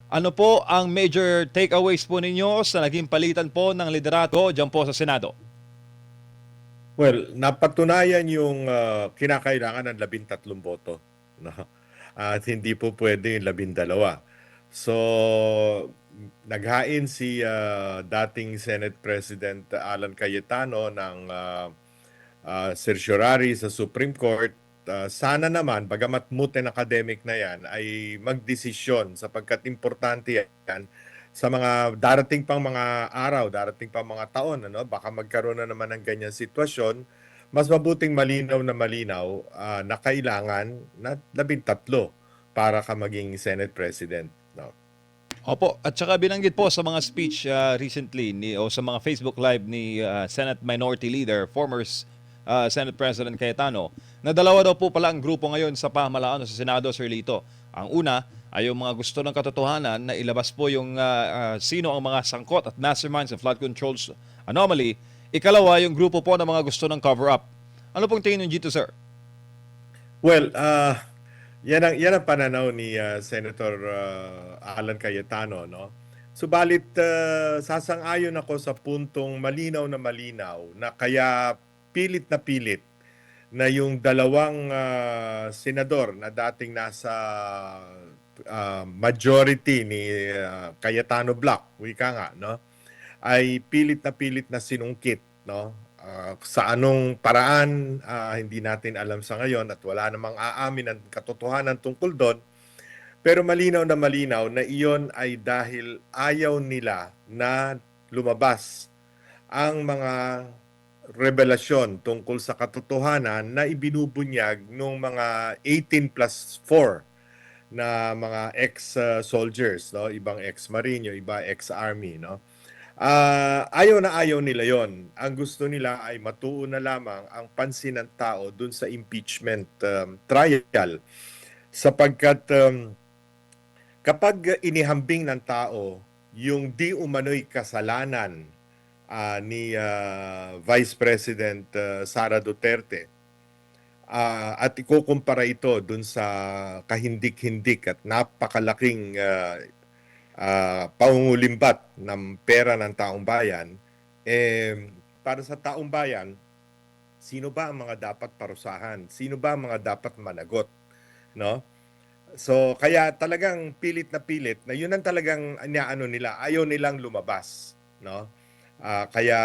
Ano po ang major takeaways po ninyo sa naging palitan po ng liderato dyan po sa Senado? Well, napatunayan yung kinakailangan ng 13 boto. No? At hindi po pwede yung 12. So, naghain si dating Senate President Alan Cayetano ng certiorari sa Supreme Court. Sana naman, bagamat moot and academic na yan, ay magdesisyon sapagkat importante yan sa mga darating pang mga araw, darating pang mga taon, ano, baka magkaroon na naman ng ganyan sitwasyon. Mas mabuting malinaw na kailangan na 13 para ka maging Senate President. No? Opo, at saka binanggit po sa mga speech recently o sa mga Facebook Live ni Senate Minority Leader, former Senate President Cayetano, na dalawa daw po pala ang grupo ngayon sa pamahalaan sa Senado, Sir Lito. Ang una ay yung mga gusto ng katotohanan na ilabas po yung sino ang mga sangkot at masterminds of flood controls anomaly. Ikalawa, yung grupo po ng mga gusto ng cover-up. Ano pong tingin niyo dito, sir? Well, yan ang pananaw ni Senator Alan Cayetano, no? Subalit sasang-ayon ako sa puntong malinaw na kaya pilit na yung dalawang senador na dating nasa majority ni Cayetano Block, wika nga, no? Ay pilit na sinungkit, no? Sa anong paraan, hindi natin alam sa ngayon at wala namang aamin ng katotohanan tungkol doon. Pero malinaw na iyon ay dahil ayaw nila na lumabas ang mga revelasyon tungkol sa katotohanan na ibinubunyag ng mga 18+4 na mga ex-soldiers, no? Ibang ex-marine, yung iba ex-army, no? Ayaw nila yon. Ang gusto nila ay matuon na lamang ang pansin ng tao dun sa impeachment trial. Sapagkat kapag inihambing ng tao yung di umano'y kasalanan ni Vice President Sara Duterte at ikukumpara ito dun sa kahindik-hindik at napakalaking pangungulimbat ng pera ng taong bayan, para sa taong bayan, sino ba ang mga dapat parusahan? Sino ba ang mga dapat managot? No? So, kaya talagang pilit na yun ang talagang inaano nila. Ayaw nilang lumabas. No? Kaya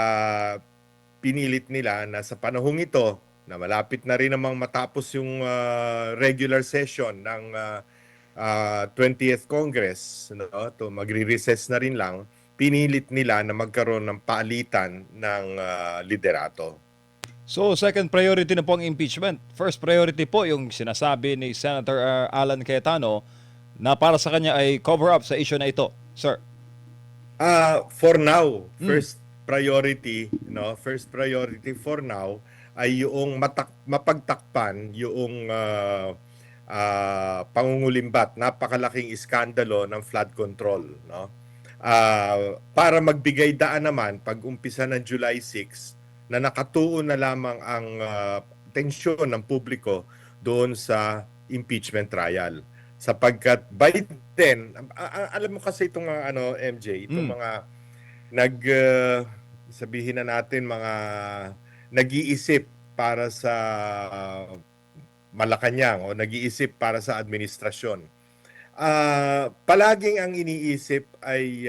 pinilit nila na sa panahong ito, na malapit na rin namang matapos yung regular session ng 20th Congress, no, to magre-recess na rin lang, pinilit nila na magkaroon ng palitan ng liderato. So, second priority na po ang impeachment. First priority po yung sinasabi ni Senator Alan Cayetano na para sa kanya ay cover-up sa issue na ito. Sir. For now, first priority for now ay yung mapagtakpan yung pangungulimbat, napakalaking iskandalo ng flood control, no? Para magbigay daan naman pag umpisa ng July 6 na nakatuon na lamang ang tensyon ng publiko doon sa impeachment trial. Sapagkat by then, alam mo kasi itong MJ, itong mga sabihin na natin mga nag-iisip para sa Malacanang o nag-iisip para sa administrasyon. Palaging ang iniisip ay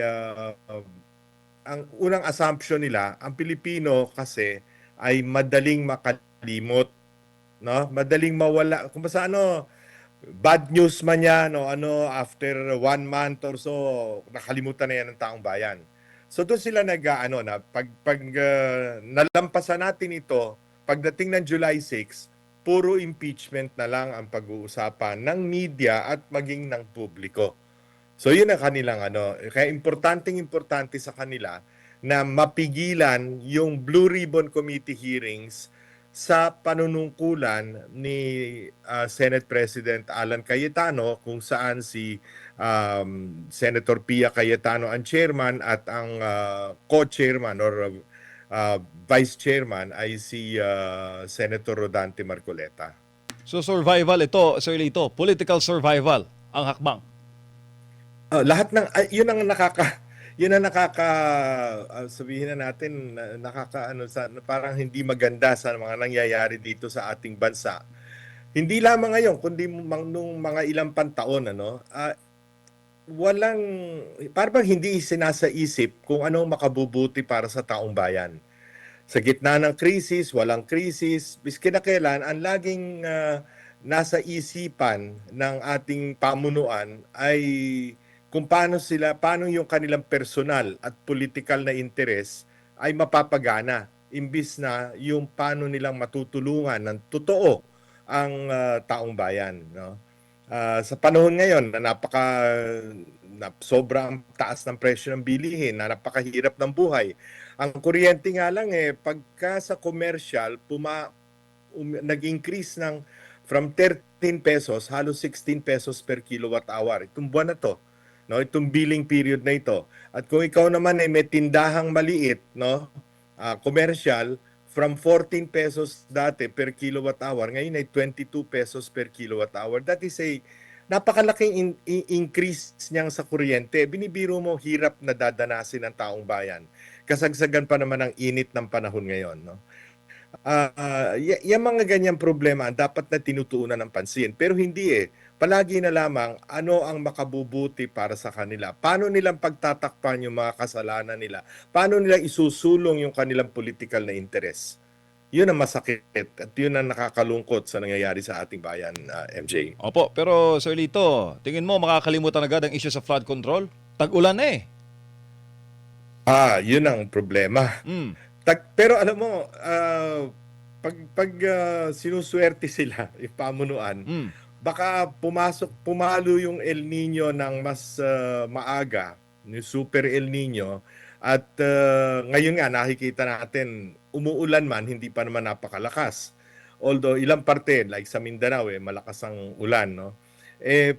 ang unang assumption nila, ang Pilipino kasi ay madaling makalimot, no? Madaling mawala. Kung sa bad news man yan o after 1 month or so, nakalimutan na yan ng taong bayan. So doon sila na pag nalampasan natin ito, pagdating ng July 6, puro impeachment na lang ang pag-uusapan ng media at maging ng publiko. So yun ang kanilang kaya importante sa kanila na mapigilan yung Blue Ribbon Committee hearings sa panunungkulan ni Senate President Alan Cayetano kung saan si Senator Pia Cayetano ang chairman at ang co-chairman or vice chairman ay si Senator Rodante Lahat ng yun ang nakaka yun ang nakaka sabihin na natin nakakaano sa parang hindi maganda sa mga nangyayari dito sa ating bansa. Hindi lamang ngayon kundi nung mga ilang pantaon walang parang hindi sinasaisip kung ano ang makabubuti para sa taong bayan. Sa gitna ng krisis, walang krisis, biski na kailan, ang laging nasa isipan ng ating pamunuan ay kung paano yung kanilang personal at political na interes ay mapapagana imbis na yung paano nilang matutulungan ng totoo ang taong bayan, no? Sa panahon ngayon na sobrang taas ng presyo ng bilihin, na napakahirap ng buhay. Ang kuryente nga lang pagka sa commercial nag-increase ng from 13 pesos halos 16 pesos per kilowatt hour itong buwan na to, no, itong billing period na ito. At kung ikaw naman ay may tindahang maliit, no, commercial, from 14 pesos dati per kilowatt hour, ngayon ay 22 pesos per kilowatt hour. That is a napakalaking increase niyang sa kuryente. Binibiro mo, hirap na dadanasin ng taong bayan. Kasagsagan pa naman ang init ng panahon ngayon, no? Yung mga ganyang problema dapat na tinutuunan ng pansin. Pero hindi palagi na lamang ano ang makabubuti para sa kanila. Paano nilang pagtatakpan yung mga kasalanan nila? Paano nila isusulong yung kanilang political na interes? Yun ang masakit at yun ang nakakalungkot sa nangyayari sa ating bayan, MJ. Opo, pero Sir Lito, tingin mo makakalimutan agad ang issue sa flood control? Tag-ulan na eh. Yun ang problema. Mm. Pero alam mo, pag sinuswerte sila, yung pamunuan, Mm. baka pumalo yung El Nino ng mas maaga, yung Super El Nino, at ngayon nga nakikita natin, umuulan man, hindi pa naman napakalakas. Although ilang parte, like sa Mindanao, malakas ang ulan, no?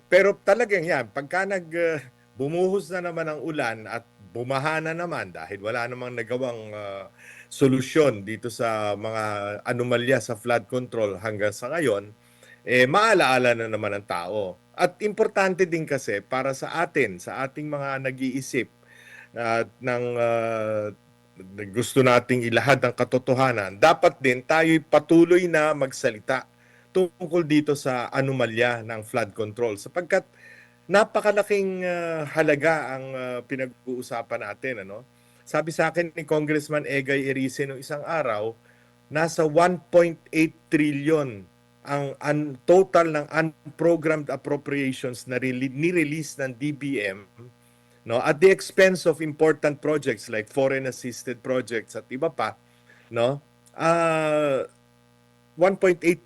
Pero talagang yan, pagka bumuhos na naman ang ulan at bumaha na naman dahil wala namang nagawang solusyon dito sa mga anomalya sa flood control hanggang sa ngayon, maalaala na naman ng tao. At importante din kasi para sa atin, sa ating mga nag-iisip gusto nating ilahad ang katotohanan, dapat din tayo'y patuloy na magsalita tungkol dito sa anomalya ng flood control sapagkat napakalaking halaga ang pinag-uusapan natin, ano? Sabi sa akin ni Congressman Egay Erice noong isang araw, nasa 1.8 trillion ang total ng unprogrammed appropriations na ni-release ng DBM, no, at the expense of important projects like foreign assisted projects at iba pa, no? 1.8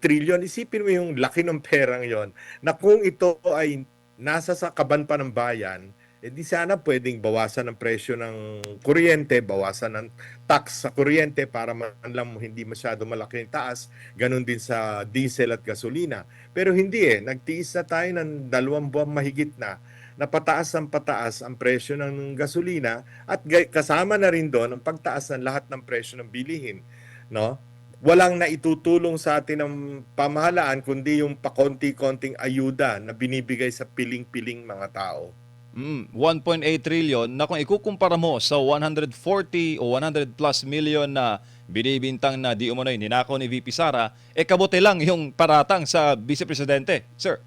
trillion, isipin mo yung laki ng perang yon na kung ito ay nasa sa kaban pa ng bayan, di sana pwedeng bawasan ang presyo ng kuryente, bawasan ng tax sa kuryente para man lang hindi masyado malaki yung taas, ganun din sa diesel at gasolina. Pero hindi nagtiis na tayo ng 2 buwan mahigit na pataas ang presyo ng gasolina at kasama na rin doon ang pagtaas ng lahat ng presyo ng bilihin, no? Walang naitutulong sa atin ng pamahalaan kundi yung pakonti-konting ayuda na binibigay sa piling-piling mga tao. 1.8 trillion na kung ikukumpara mo sa 140 o 100 plus million na binibintang na di umano'y ninakaw ni VP Sara, kabuti lang yung paratang sa Vice Presidente, sir.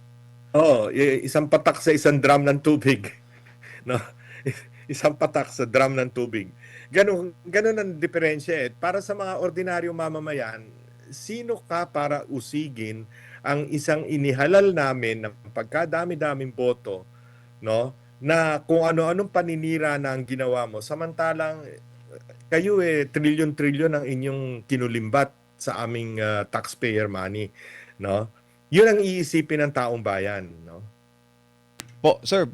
Isang patak sa isang drum ng tubig. No? Isang patak sa drum ng tubig. Ganun ang diferensya. Para sa mga ordinaryong mamamayan, sino ka para usigin ang isang inihalal namin ng pagkadami-daming boto, no? Na kung ano-anong paninira na ang ginawa mo, samantalang kayo trilyon-trilyon ang inyong kinulimbat sa aming taxpayer money, no? Yun ang iisipin ng taong bayan, no? Po, sir,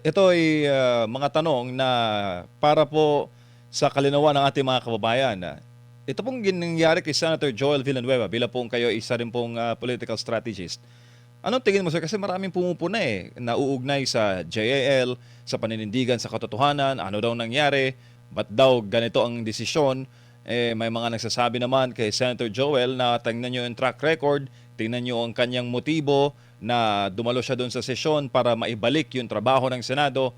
ito ay mga tanong na para po sa kalinawan ng ating mga kababayan. Ito pong nangyari kay Senator Joel Villanueva bilang pong kayo isa rin pong political strategist. Anong tingin mo, sir? Kasi maraming pumupuna nauugnay sa JAL, sa paninindigan sa katotohanan, ano daw nangyari, ba't daw ganito ang desisyon. May mga nagsasabi naman kay Senator Joel na tingnan nyo yung track record, tingnan nyo ang kanyang motibo na dumalo siya doon sa sesyon para maibalik yung trabaho ng Senado.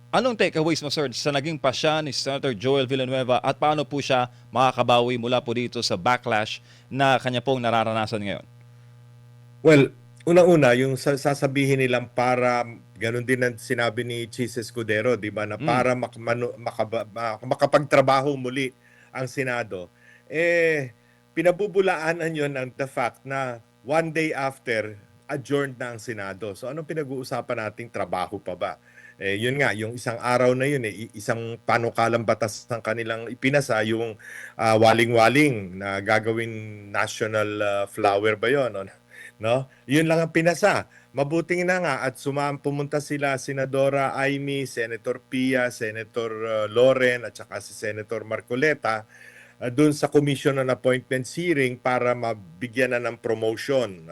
Anong takeaways mo, sir, sa naging pasya ni Senator Joel Villanueva at paano po siya makakabawi mula po dito sa backlash na kanya pong nararanasan ngayon? Well, unang-una, yung sasabihin nilang para, ganun din ang sinabi ni Chis Escudero, di ba, na Mm. para makapagtrabaho muli ang Senado, pinabubulaanan yon ng the fact na one day after, adjourned na ang Senado. So anong pinag-uusapan nating trabaho pa ba? Yun nga, yung isang araw na yun, isang panukalang batas ng kanilang ipinasa, yung waling-waling na gagawin national flower ba yun? No? Yun lang ang pinasa. Mabuting na nga at pumunta sila Senadora Amy, Senator Pia, Senator Loren at saka si Senator Marcoleta doon sa Commission on Appointments hearing para mabigyan na ng promotion,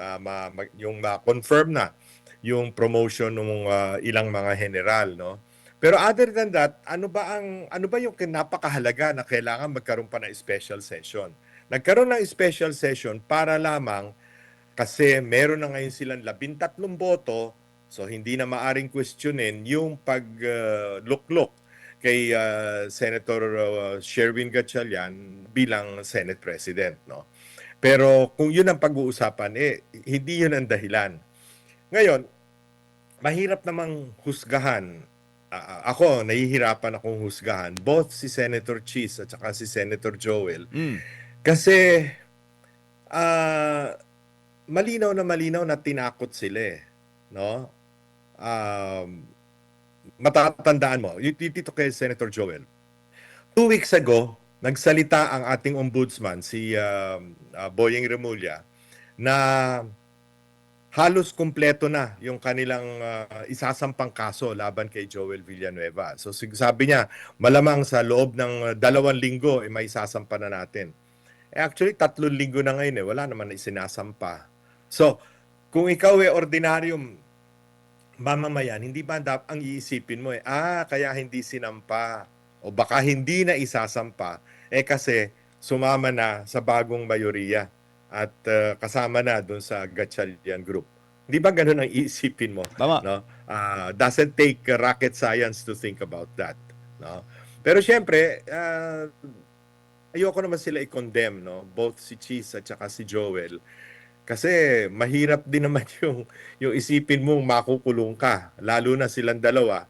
yung ma-confirm na yung promotion ng ilang mga general, no? Pero other than that, ano ba yung napakahalaga na kailangan magkaroon pa ng special session? Nagkaroon ng special session para lamang kasi meron na ngayon silang 13 boto, so hindi na maaring questionin yung pagluklok kay Senator Sherwin Gatchalian bilang Senate President, no? Pero kung yun ang pag-uusapan, hindi yun ang dahilan. Ngayon, mahirap namang husgahan. Ako, nahihirapan akong husgahan both si Senator Cheese at saka si Senator Joel. Mm. Kasi ah malinaw na tinakot sila no? Matatandaan mo, dito kay Senator Joel. 2 weeks ago, nagsalita ang ating ombudsman, si Boyeng Remulla, na halos kumpleto na yung kanilang isasampang kaso laban kay Joel Villanueva. So sabi niya, malamang sa loob ng 2 linggo, may isasampa na natin. Actually, 3 linggo na ngayon wala naman na isinasampa. So, kung ikaw ordinaryong mamamayan, hindi ba ang iisipin mo kaya hindi sinampa o baka hindi na isasampa kasi sumama na sa bagong mayoriya at kasama na doon sa Gatchalian Group. Hindi ba ganun ang iisipin mo? Tama. No? Doesn't take rocket science to think about that. No? Pero syempre, ayoko naman sila i-condemn, no? Both si Cheese at saka si Joel. Kasi mahirap din naman yung isipin mong makukulong ka. Lalo na silang dalawa.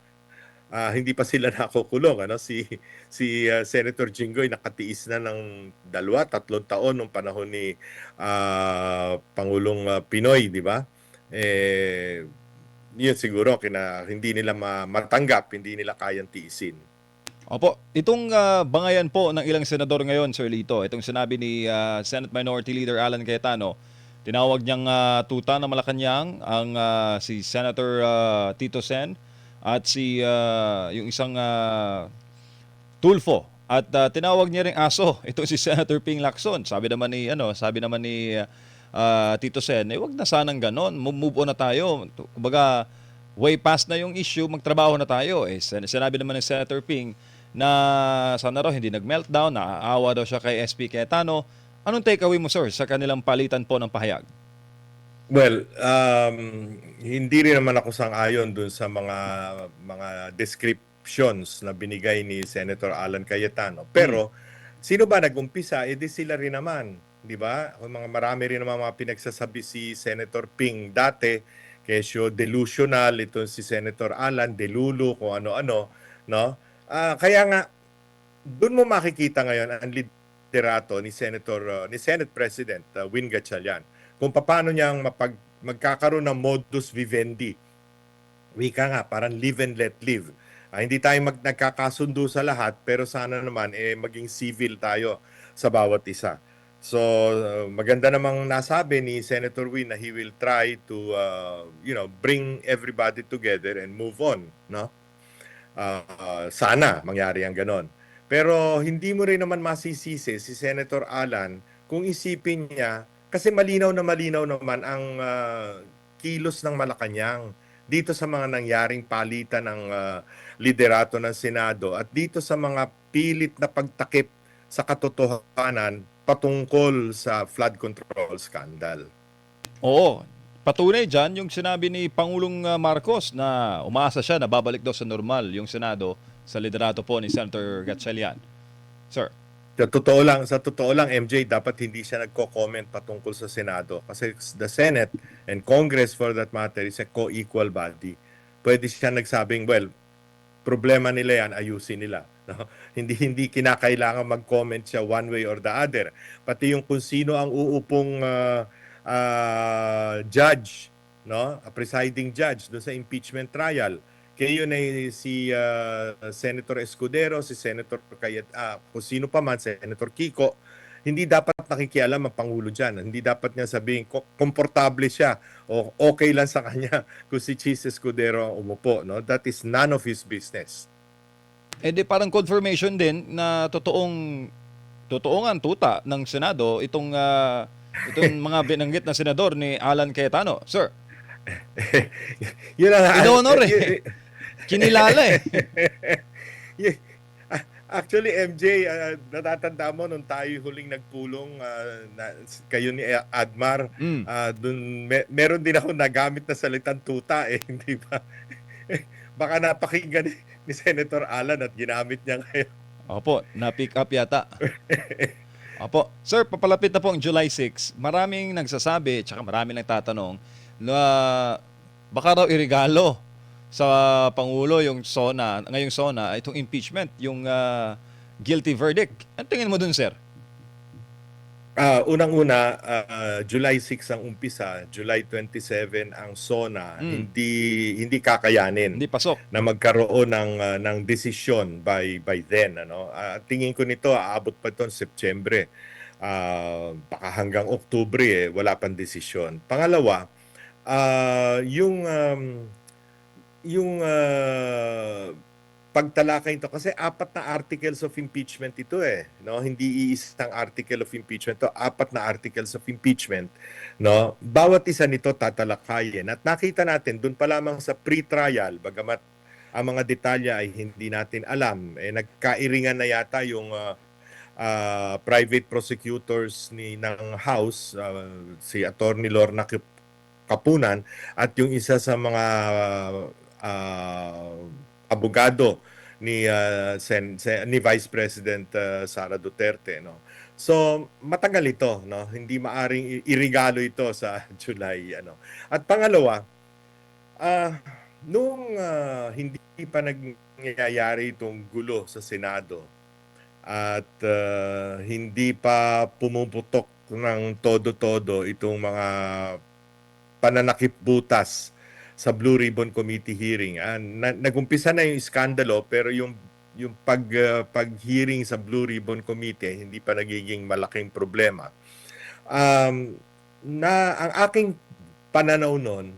Hindi pa sila nakukulong. Ano? Si Senator Jinggoy nakatiis na ng 2-3 taon nung panahon ni Pangulong Pinoy, di ba? Yun siguro hindi nila matanggap, hindi nila kayang tiisin. Opo, itong bangayan po ng ilang senador ngayon, Sir Lito, itong sinabi ni Senate Minority Leader Alan Cayetano, tinawag niyang tuta ng Malacanang ang si Senator Tito Sen at yung isang Tulfo at tinawag niya ring aso ito si Senator Ping Lacson. Sabi naman ni Tito Sen, wag na sanang ganon, move on na tayo. Kumbaga, way past na yung issue, magtrabaho na tayo. Sinabi naman ni Senator Ping na sana raw hindi nag-meltdown, naaawa daw siya kay SP Cayetano. Anong takeaway mo, sir, sa kanilang palitan po ng pahayag? Well, hindi rin naman ako sang-ayon dun sa mga descriptions na binigay ni Senator Alan Cayetano. Pero sino ba nag-umpisa? Di sila rin naman, 'di ba? Marami rin naman mga pinagsasabi si Senator Ping dati, kesyo delusional ito si Senator Alan, delulu kung ano-ano, no? Kaya nga doon mo makikita ngayon ang liderato ni Senate President Win Gatchalian kung paano niyang magkakaroon ng modus vivendi. Wika nga, parang live and let live. Hindi tayo nagkakasundo sa lahat, pero sana naman maging civil tayo sa bawat isa. So, maganda namang nasabi ni Senator Win na he will try to bring everybody together and move on, no? Sana mangyari ang ganon. Pero hindi mo rin naman masisisi si Senator Alan kung isipin niya, kasi malinaw naman ang kilos ng Malacanang dito sa mga nangyaring palitan ng liderato ng Senado at dito sa mga pilit na pagtakip sa katotohanan patungkol sa flood control scandal. Oo, patunay dyan yung sinabi ni Pangulong Marcos na umaasa siya na babalik daw sa normal yung Senado sa liderato po ni Senator Gatchalian. Sir. Sa totoo lang, MJ, dapat hindi siya nagko-comment patungkol sa Senado kasi the Senate and Congress for that matter is a co-equal body. Pwede siya nagsabing, well, problema nila yan, ayusin nila. No? Hindi kinakailangan mag-comment siya one way or the other. Pati yung kung sino ang uupong judge, no? A presiding judge doon sa impeachment trial. Kaya yun ay si Senator Escudero, si Senator kung sino pa man, Senator Kiko, hindi dapat nakikialam ang Pangulo dyan. Hindi dapat niya sabihin, komportable siya o okay lang sa kanya kung si Chis Escudero ang umupo. No? That is none of his business. Eh di parang confirmation din na totoong ang tuta ng Senado itong mga binanggit na senador ni Alan Cayetano. Sir, Yun ang inonor kinilala Actually, MJ, natatanda mo nung tayo huling nagpulong kayo ni Admar, meron din ako nagamit na salitang tuta hindi ba? Baka napakinggan ni Senator Alan at ginamit niya ngayon. Opo, na-pick up yata. Opo. Sir, papalapit na po ang July 6. Maraming nagsasabi, tsaka maraming nagtatanong na baka raw irigalo sa Pangulo yung ngayong SONA, itong impeachment, yung guilty verdict. Ano tingin mo dun, sir? Unang-una, July 6 ang umpisa, July 27 ang SONA, hindi kakayanin. Hindi pasok. Na magkaroon ng desisyon by then, ano. Tingin ko nito aabot pa ito Setyembre. Baka hanggang Oktubre wala pang desisyon. Pangalawa, yung pagtalakay ito kasi 4 na articles of impeachment ito no, hindi iisang article of impeachment to, 4 na articles of impeachment, no. Bawat isa nito tatalakayin at nakita natin doon pa lamang sa pre-trial, bagamat ang mga detalye ay hindi natin alam, nagkairingan na yata yung private prosecutors ng House, si Attorney Lorna Kapunan at yung isa sa mga abogado ni Vice President Sara Duterte, no. So matagal ito, no. Hindi maaring irigalo ito sa July, ano. At pangalawa, nung hindi pa nangyayari itong gulo sa Senado at hindi pa pumuputok ng todo-todo itong mga pananakip butas sa Blue Ribbon Committee hearing. Nagumpisa na yung iskandalo pero yung pag-hearing sa Blue Ribbon Committee hindi pa nagiging malaking problema. Ang aking pananaw noon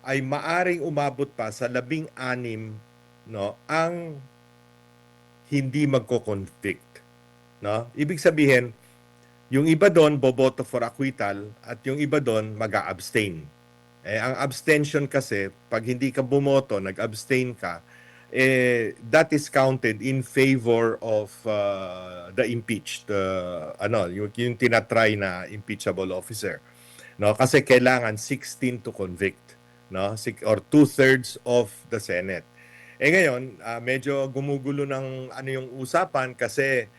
ay maaring umabot pa sa 16, no, ang hindi magko-convict, no? Ibig sabihin, yung iba doon boboto for acquittal at yung iba doon mag-a-abstain. Ang abstention kasi, pag hindi ka bumoto, nag-abstain ka, that is counted in favor of the impeached, yung tinatry na impeachable officer. No? Kasi kailangan 16 to convict, no? Or 2/3 of the Senate. Ngayon, medyo gumugulo ng yung usapan kasi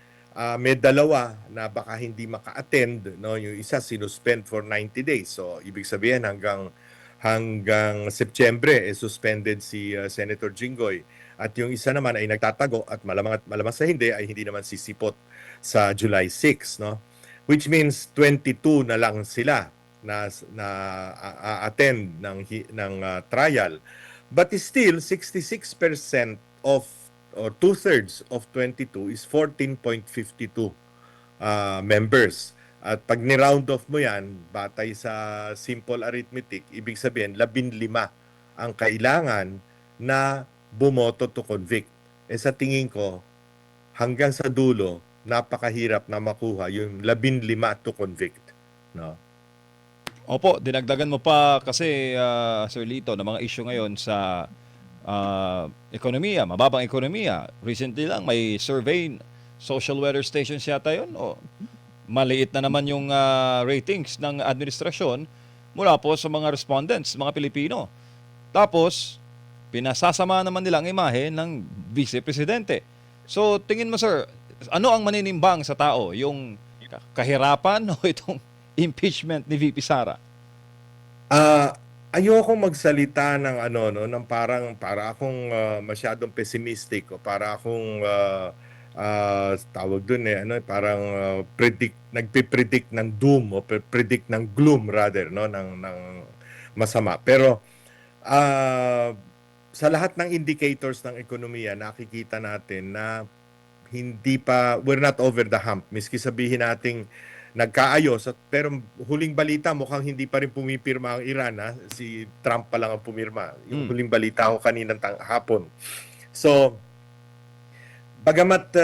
may dalawa na baka hindi maka-attend, no? Yung isa sinuspend for 90 days. So ibig sabihin hanggang Setyembre suspended si Senator Jinggoy at yung isa naman ay nagtatago at malamang sa hindi ay hindi naman sisipot sa July 6, no? Which means 22 na lang sila na attend ng trial. But still 66% of or 2/3 of 22 is 14.52 members. At pag ni-round off mo yan, batay sa simple arithmetic, ibig sabihin 15 ang kailangan na bumoto to convict. Sa tingin ko, hanggang sa dulo, napakahirap na makuha yung 15 to convict. No? Opo, dinagdagan mo pa kasi, Sir Lito, na mga issue ngayon sa ekonomiya, mababang ekonomiya. Recently lang, may survey, social weather stations yata yun, maliit na naman yung ratings ng administrasyon mula po sa mga respondents, mga Pilipino. Tapos, pinasasama naman nila ang imahe ng Vice Presidente. So, tingin mo sir, ano ang maninimbang sa tao? Yung kahirapan o itong impeachment ni VP Sara? Ah, ayokong magsalita ng ano 'no, ng parang para akong, masyadong pessimistic o para akong, tawag dun, ano, parang, nagpe-predict ng doom o predict ng gloom rather 'no, ng masama. Pero, ah, sa lahat ng indicators ng ekonomiya nakikita natin na we're not over the hump. Miski sabihin nating nagkaayos pero huling balita mukhang hindi pa rin pumipirma ang Iran, ha. Si Trump pa lang ang pumirma. Yung Hmm. huling balita ko kaninang hapon. So, bagamat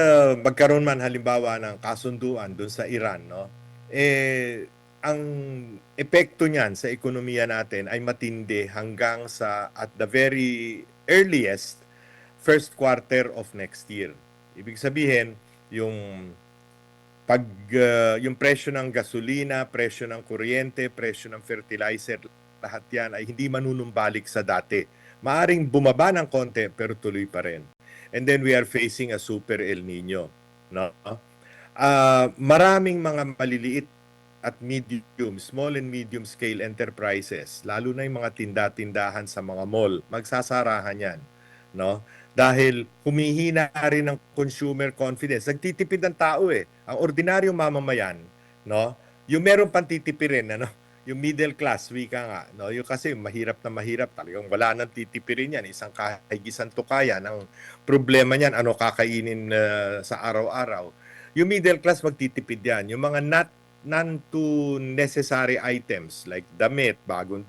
magkaroon man halimbawa ng kasunduan doon sa Iran, no? Ang epekto niyan sa ekonomiya natin ay matindi hanggang sa at the very earliest first quarter of next year. Ibig sabihin, yung yung presyo ng gasolina, presyo ng kuryente, presyo ng fertilizer, lahat yan ay hindi manunumbalik sa dati. Maaring bumaba ng konti pero tuloy pa rin. And then we are facing a super El Nino. No? Maraming mga maliliit at medium, small and medium scale enterprises, lalo na yung mga tinda-tindahan sa mga mall, magsasarahan yan. No? Dahil humihina rin ang consumer confidence. Nagtitipid ang tao eh. Ang ordinaryong mamamayan, no? Yung meron pang titipirin, ano? Yung middle class, wika nga, no? Yung kasi mahirap na mahirap, talagang wala nang titipirin yan. Isang kahigisan tukayan. Ang problema niyan, ano kakainin sa araw-araw. Yung middle class magtitipid yan. Yung mga non to necessary items like damit, bagong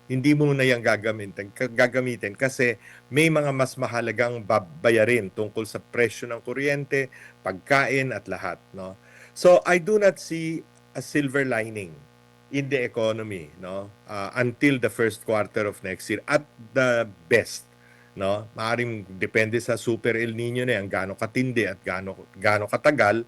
hindi mo na yan gagamitin kasi may mga mas mahalagang bayarin tungkol sa presyo ng kuryente, pagkain at lahat, no? So I do not see a silver lining in the economy, no? Until the first quarter of next year at the best, no? Maaring depende sa super El Nino na yan, gaano katindi at gaano katagal.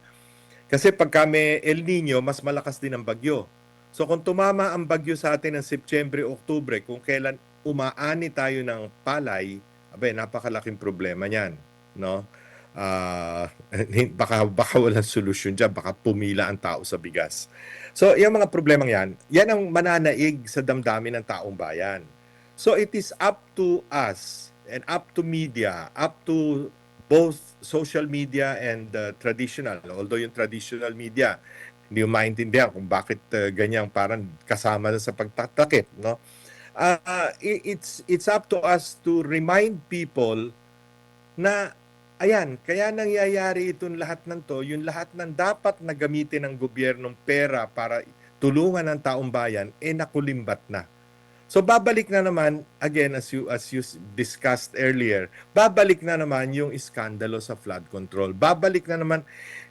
Kasi pagka may El Nino, mas malakas din ang bagyo. So kung tumama ang bagyo sa atin ng Setyembre, Oktubre, kung kailan umaani tayo ng palay, abay, napakalaking problema niyan, no? Ah, baka walang solusyon diyan, baka pumila ang tao sa bigas. So, yung mga problemang yan ang mananaig sa damdamin ng taong bayan. So it is up to us and up to media, up to both social media and traditional. Although yung traditional media, hindi mo maintindihan kung bakit ganyang parang kasama na sa pagtatakip, no? It's up to us to remind people na ayan, kaya nangyayari itong lahat ng to, yung lahat ng dapat na gamitin ng gobyernong pera para tulungan ang taong bayan, nakulimbat na. So babalik na naman, again, as you discussed earlier, babalik na naman yung iskandalo sa flood control. Babalik na naman,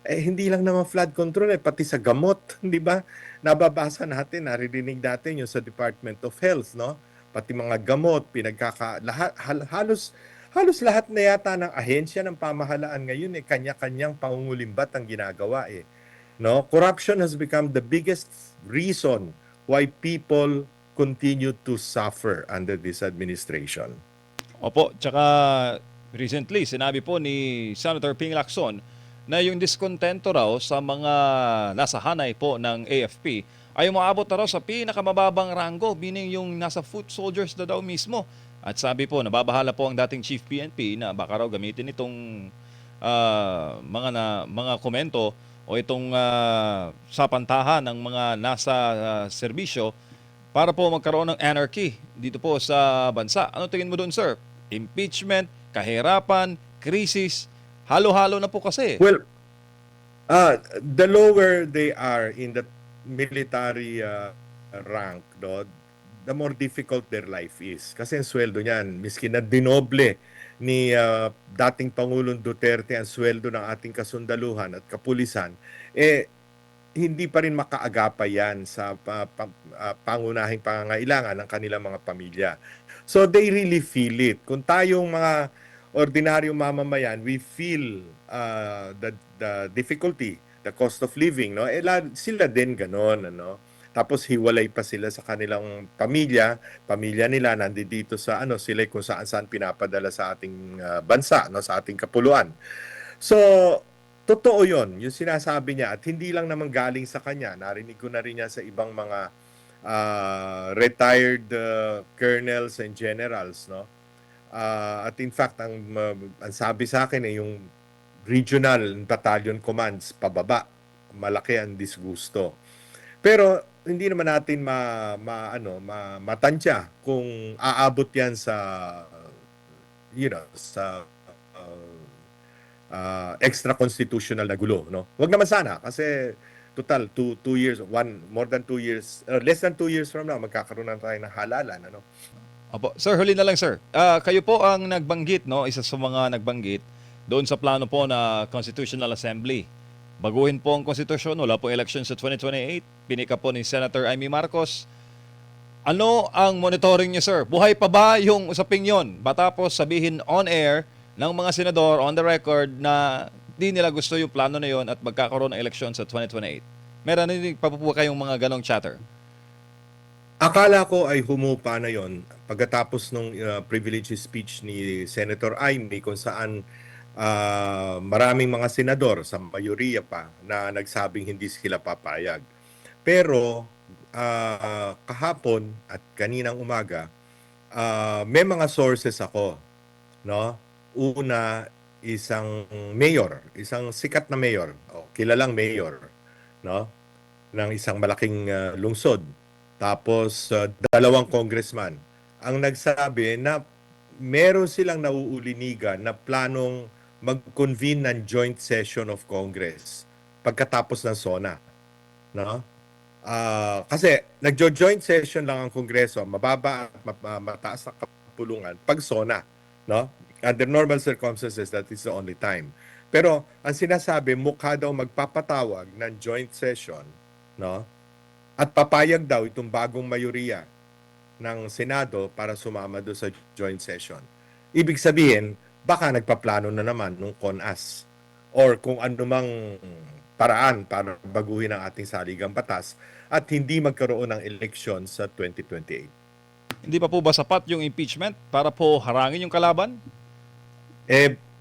hindi lang naman flood control, pati sa gamot, di ba? Nababasa natin, naririnig natin yung sa Department of Health, no? Pati mga gamot, halos lahat na yata ng ahensya ng pamahalaan ngayon, kanya-kanyang pangungulimbat ang ginagawa eh. No? Corruption has become the biggest reason why people continue to suffer under this administration. Opo, tsaka recently sinabi po ni Senator Ping Lacson na yung diskontento raw sa mga nasa hanay po ng AFP ay umaabot na raw sa pinakamababang ranggo, meaning yung nasa foot soldiers na daw mismo. At sabi po, nababahala po ang dating Chief PNP na baka raw gamitin itong mga komento o itong sapantahan ng mga nasa serbisyo para po magkaroon ng anarchy dito po sa bansa. Ano tingin mo doon, sir? Impeachment, kahirapan, krisis, halo-halo na po kasi. Well, the lower they are in the military rank, no, the more difficult their life is. Kasi ang sweldo niyan, miski na dinoble ni dating Pangulong Duterte ang sweldo ng ating kasundaluhan at kapulisan, hindi pa rin makaagapay yan sa pangunahing pangangailangan ng kanilang mga pamilya. So they really feel it. Kung tayong mga ordinaryong mamamayan, we feel the difficulty, the cost of living, no? Sila din ganon, ano? Tapos hiwalay pa sila sa kanilang pamilya nila nandito sa sila kung saan-saan pinapadala sa ating bansa, no, sa ating kapuluan. So, totoo 'yon, yung sinasabi niya at hindi lang naman galing sa kanya. Narinig ko na rin yan sa ibang mga retired colonels and generals, no? At in fact, ang sabi sa akin yung regional battalion commands pababa, malaki ang disgusto. Pero hindi naman natin matantya kung aabot 'yan sa sa extra constitutional na gulo, no? Wag naman sana kasi total 2 years, more than 2 years, less than 2 years from now magkakaroon na tayo ng halalan, ano? Opo. Sir, huli na lang sir. Kayo po ang nagbanggit, no? Isa sa mga nagbanggit doon sa plano po na Constitutional Assembly. Baguhin po ang konstitusyon, wala po election sa 2028. Pinika po ni Senator Amy Marcos. Ano ang monitoring niyo, sir? Buhay pa ba yung usaping yon? Matapos sabihin on air ng mga senador on the record na di nila gusto yung plano na yon at magkakaroon ng election sa 2028. Meron din pa po kayong mga ganong chatter? Akala ko ay humupa na yon pagkatapos ng privilege speech ni Senator Amy kung saan maraming mga senador sa mayoriya pa na nagsabing hindi sila papayag. Pero kahapon at kaninang umaga, may mga sources ako, no? Una, isang mayor, isang sikat na mayor, kilalang mayor, no? Ng isang malaking lungsod. Tapos dalawang congressman ang nagsabi na meron silang nauulinigan na planong mag-convene ng joint session of Congress pagkatapos ng SONA, no? Kasi nagjo-joint session lang ang Kongreso, mababa at mataas na kapulungan pag SONA, no? Under normal circumstances, that is the only time. Pero ang sinasabi, mukha daw magpapatawag ng joint session, no? At papayag daw itong bagong mayoriya ng Senado para sumama doon sa joint session. Ibig sabihin, baka nagpaplano na naman nung CONAS or kung anumang paraan para baguhin ang ating saligang batas at hindi magkaroon ng eleksyon sa 2028. Hindi pa po ba sapat yung impeachment para po harangin yung kalaban?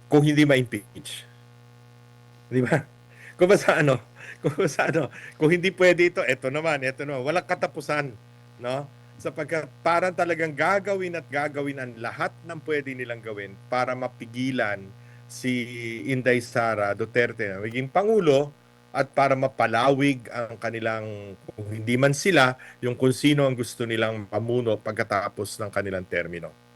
Kung hindi ma-impeach. Di ba? Kung ba sa kung hindi pwede ito naman, walang katapusan, no? Sapagkat parang talagang gagawin ang lahat ng pwede nilang gawin para mapigilan si Inday Sara Duterte na maging Pangulo at para mapalawig ang kanilang, kung hindi man sila, yung kung sino ang gusto nilang pamuno pagkatapos ng kanilang termino.